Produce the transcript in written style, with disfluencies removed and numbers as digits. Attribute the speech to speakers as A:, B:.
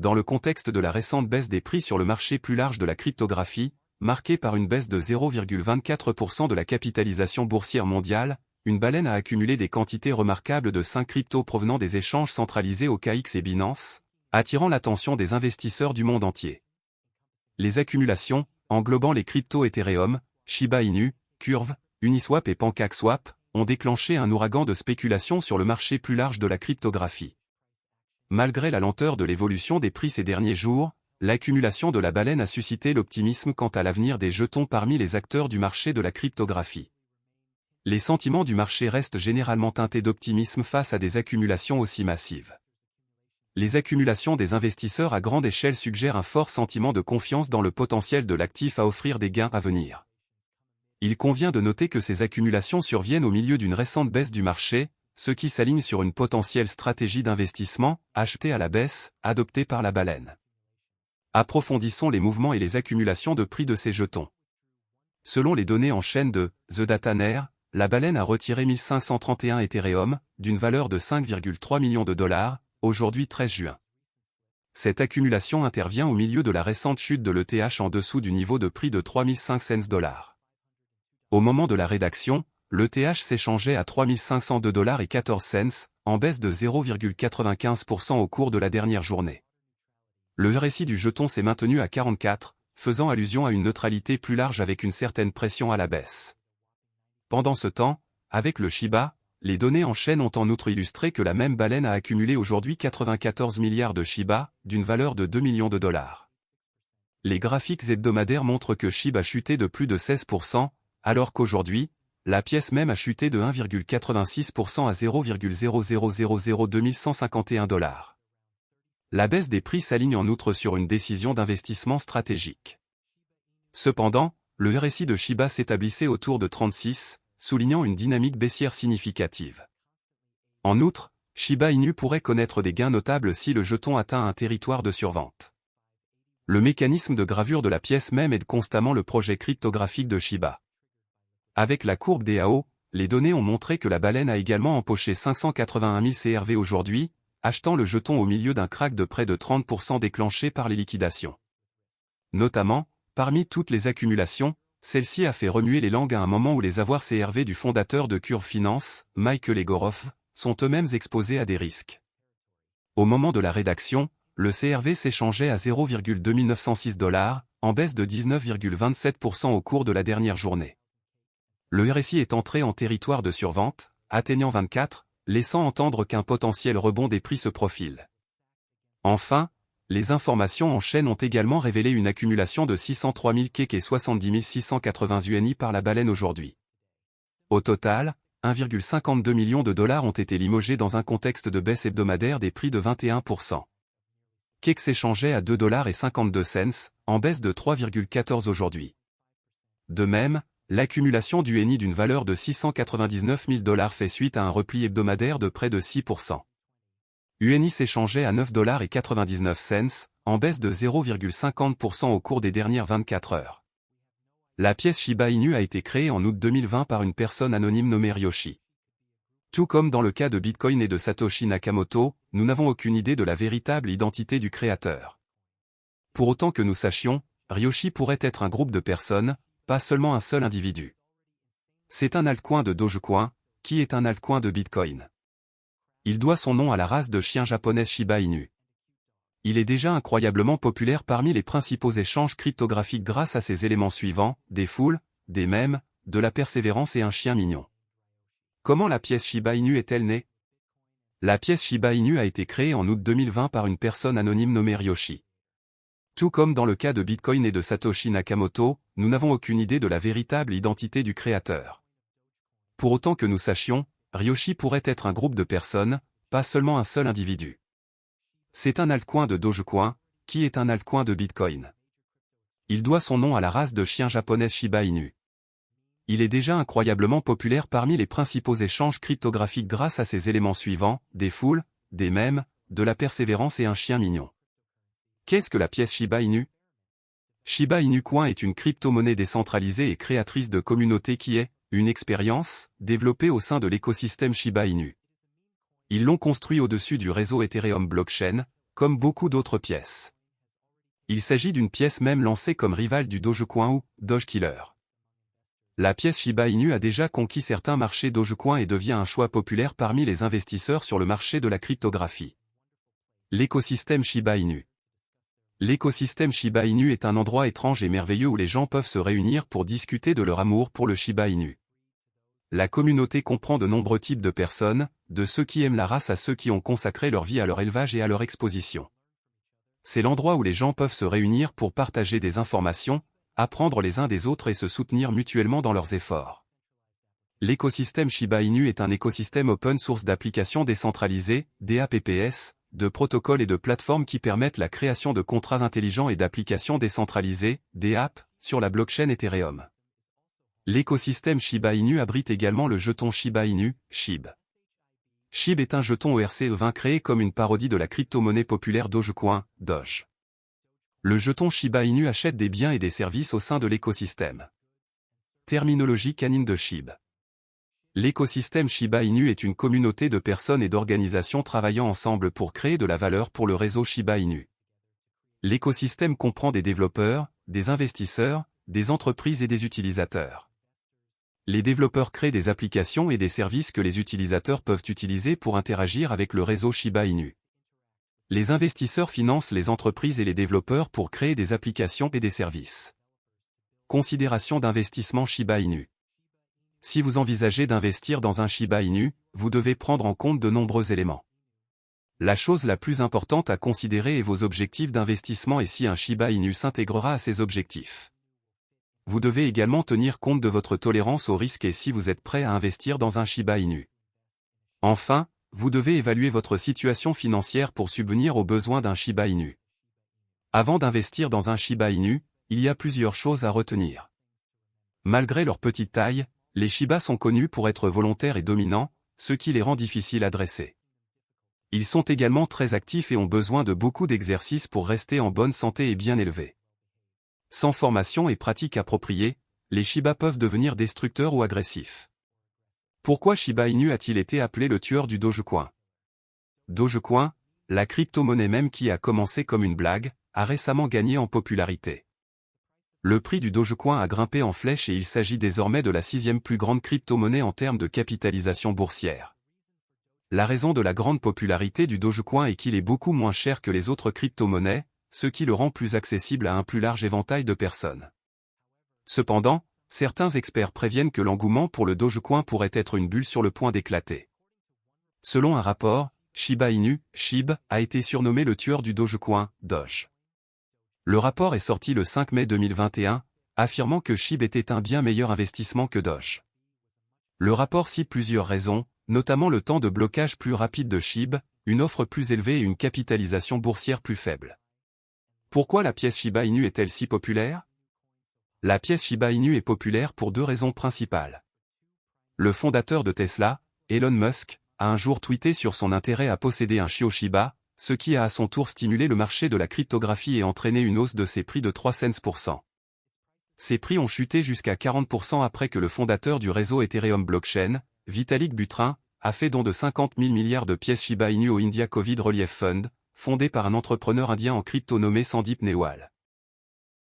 A: dans le contexte de la récente baisse des prix sur le marché plus large de la cryptographie, marquée par une baisse de 0,24% de la capitalisation boursière mondiale, une baleine a accumulé des quantités remarquables de 5 cryptos provenant des échanges centralisés OKX et Binance, attirant l'attention des investisseurs du monde entier. Les accumulations, englobant les cryptos Ethereum, Shiba Inu, Curve, Uniswap et PancakeSwap, ont déclenché un ouragan de spéculation sur le marché plus large de la cryptographie. Malgré la lenteur de l'évolution des prix ces derniers jours, l'accumulation de la baleine a suscité l'optimisme quant à l'avenir des jetons parmi les acteurs du marché de la cryptographie. Les sentiments du marché restent généralement teintés d'optimisme face à des accumulations aussi massives. Les accumulations des investisseurs à grande échelle suggèrent un fort sentiment de confiance dans le potentiel de l'actif à offrir des gains à venir. Il convient de noter que ces accumulations surviennent au milieu d'une récente baisse du marché, ce qui s'aligne sur une potentielle stratégie d'investissement, achetée à la baisse, adoptée par la baleine. Approfondissons les mouvements et les accumulations de prix de ces jetons. Selon les données en chaîne de The Dataner, la baleine a retiré 1531 Ethereum, d'une valeur de 5,3 millions de dollars, aujourd'hui 13 juin. Cette accumulation intervient au milieu de la récente chute de l'ETH en dessous du niveau de prix de 3500 dollars. Au moment de la rédaction, l'ETH s'échangeait à 3502 dollars et 14 cents, en baisse de 0,95% au cours de la dernière journée. Le RSI du jeton s'est maintenu à 44, faisant allusion à une neutralité plus large avec une certaine pression à la baisse. Pendant ce temps, avec le Shiba, les données en chaîne ont en outre illustré que la même baleine a accumulé aujourd'hui 94 milliards de Shiba, d'une valeur de 2 millions de dollars. Les graphiques hebdomadaires montrent que Shiba a chuté de plus de 16%, alors qu'aujourd'hui, la pièce même a chuté de 1,86% à 0,0000251 dollars. La baisse des prix s'aligne en outre sur une décision d'investissement stratégique. Cependant, le RSI de Shiba s'établissait autour de 36, soulignant une dynamique baissière significative. En outre, Shiba Inu pourrait connaître des gains notables si le jeton atteint un territoire de survente. Le mécanisme de gravure de la pièce même aide constamment le projet cryptographique de Shiba. Avec la courbe DAO, les données ont montré que la baleine a également empoché 581 000 CRV aujourd'hui, achetant le jeton au milieu d'un krach de près de 30% déclenché par les liquidations. Notamment, parmi toutes les accumulations, celle-ci a fait remuer les langues à un moment où les avoirs CRV du fondateur de Curve Finance, Michael Egorov, sont eux-mêmes exposés à des risques. Au moment de la rédaction, le CRV s'échangeait à 0,2906 dollars, en baisse de 19,27% au cours de la dernière journée. Le RSI est entré en territoire de survente, atteignant 24, laissant entendre qu'un potentiel rebond des prix se profile. Enfin, les informations en chaîne ont également révélé une accumulation de 603 000 KEK et 70 680 UNI par la baleine aujourd'hui. Au total, 1,52 million de dollars ont été limogés dans un contexte de baisse hebdomadaire des prix de 21%. KEK s'échangeait à 2,52 $, en baisse de 3,14 aujourd'hui. De même, l'accumulation du UNI d'une valeur de 699 000 dollars fait suite à un repli hebdomadaire de près de 6%. UNI s'échangeait à 9,99 $, en baisse de 0,50% au cours des dernières 24 heures. La pièce Shiba Inu a été créée en août 2020 par une personne anonyme nommée Ryoshi. Tout comme dans le cas de Bitcoin et de Satoshi Nakamoto, nous n'avons aucune idée de la véritable identité du créateur. Pour autant que nous sachions, Ryoshi pourrait être un groupe de personnes, pas seulement un seul individu. C'est un altcoin de Dogecoin, qui est un altcoin de Bitcoin. Il doit son nom à la race de chien japonaise Shiba Inu. Il est déjà incroyablement populaire parmi les principaux échanges cryptographiques grâce à ses éléments suivants, des foules, des mèmes, de la persévérance et un chien mignon. Comment la pièce Shiba Inu est-elle née? La pièce Shiba Inu a été créée en août 2020 par une personne anonyme nommée Ryoshi. Tout comme dans le cas de Bitcoin et de Satoshi Nakamoto, nous n'avons aucune idée de la véritable identité du créateur. Pour autant que nous sachions, Ryoshi pourrait être un groupe de personnes, pas seulement un seul individu. C'est un altcoin de Dogecoin, qui est un altcoin de Bitcoin. Il doit son nom à la race de chien japonaise Shiba Inu. Il est déjà incroyablement populaire parmi les principaux échanges cryptographiques grâce à ses éléments suivants, des foules, des mèmes, de la persévérance et un chien mignon. Qu'est-ce que la pièce Shiba Inu? Shiba Inu Coin est une crypto-monnaie décentralisée et créatrice de communauté qui est, une expérience, développée au sein de l'écosystème Shiba Inu. Ils l'ont construit au-dessus du réseau Ethereum Blockchain, comme beaucoup d'autres pièces. Il s'agit d'une pièce même lancée comme rivale du Dogecoin ou Doge-Killer. La pièce Shiba Inu a déjà conquis certains marchés Dogecoin et devient un choix populaire parmi les investisseurs sur le marché de la cryptographie. L'écosystème Shiba Inu. L'écosystème Shiba Inu est un endroit étrange et merveilleux où les gens peuvent se réunir pour discuter de leur amour pour le Shiba Inu. La communauté comprend de nombreux types de personnes, de ceux qui aiment la race à ceux qui ont consacré leur vie à leur élevage et à leur exposition. C'est l'endroit où les gens peuvent se réunir pour partager des informations, apprendre les uns des autres et se soutenir mutuellement dans leurs efforts. L'écosystème Shiba Inu est un écosystème open source d'applications décentralisées, DApps, de protocoles et de plateformes qui permettent la création de contrats intelligents et d'applications décentralisées, DApp, sur la blockchain Ethereum. L'écosystème Shiba Inu abrite également le jeton Shiba Inu, SHIB. SHIB est un jeton ERC20 créé comme une parodie de la crypto-monnaie populaire Dogecoin, Doge. Le jeton Shiba Inu achète des biens et des services au sein de l'écosystème. Terminologie canine de SHIB. L'écosystème Shiba Inu est une communauté de personnes et d'organisations travaillant ensemble pour créer de la valeur pour le réseau Shiba Inu. L'écosystème comprend des développeurs, des investisseurs, des entreprises et des utilisateurs. Les développeurs créent des applications et des services que les utilisateurs peuvent utiliser pour interagir avec le réseau Shiba Inu. Les investisseurs financent les entreprises et les développeurs pour créer des applications et des services. Considération d'investissement Shiba Inu. Si vous envisagez d'investir dans un Shiba Inu, vous devez prendre en compte de nombreux éléments. La chose la plus importante à considérer est vos objectifs d'investissement et si un Shiba Inu s'intégrera à ces objectifs. Vous devez également tenir compte de votre tolérance au risque et si vous êtes prêt à investir dans un Shiba Inu. Enfin, vous devez évaluer votre situation financière pour subvenir aux besoins d'un Shiba Inu. Avant d'investir dans un Shiba Inu, il y a plusieurs choses à retenir. Malgré leur petite taille, les Shiba sont connus pour être volontaires et dominants, ce qui les rend difficiles à dresser. Ils sont également très actifs et ont besoin de beaucoup d'exercices pour rester en bonne santé et bien élevés. Sans formation et pratique appropriée, les Shiba peuvent devenir destructeurs ou agressifs. Pourquoi Shiba Inu a-t-il été appelé le tueur du Dogecoin? Dogecoin, la crypto-monnaie même qui a commencé comme une blague, a récemment gagné en popularité. Le prix du Dogecoin a grimpé en flèche et il s'agit désormais de la 6e plus grande crypto-monnaie en termes de capitalisation boursière. La raison de la grande popularité du Dogecoin est qu'il est beaucoup moins cher que les autres crypto-monnaies, ce qui le rend plus accessible à un plus large éventail de personnes. Cependant, certains experts préviennent que l'engouement pour le Dogecoin pourrait être une bulle sur le point d'éclater. Selon un rapport, Shiba Inu, SHIB, a été surnommé le tueur du Dogecoin, Doge. Le rapport est sorti le 5 mai 2021, affirmant que SHIB était un bien meilleur investissement que Doge. Le rapport cite plusieurs raisons, notamment le temps de blocage plus rapide de SHIB, une offre plus élevée et une capitalisation boursière plus faible. Pourquoi la pièce Shiba Inu est-elle si populaire? La pièce Shiba Inu est populaire pour deux raisons principales. Le fondateur de Tesla, Elon Musk, a un jour tweeté sur son intérêt à posséder un chiot Shiba, ce qui a à son tour stimulé le marché de la cryptographie et entraîné une hausse de ses prix de 3 cents pour cent. Ces prix ont chuté jusqu'à 40% après que le fondateur du réseau Ethereum Blockchain, Vitalik Buterin, a fait don de 50 000 milliards de pièces Shiba Inu au India Covid Relief Fund, fondé par un entrepreneur indien en crypto nommé Sandeep Newal.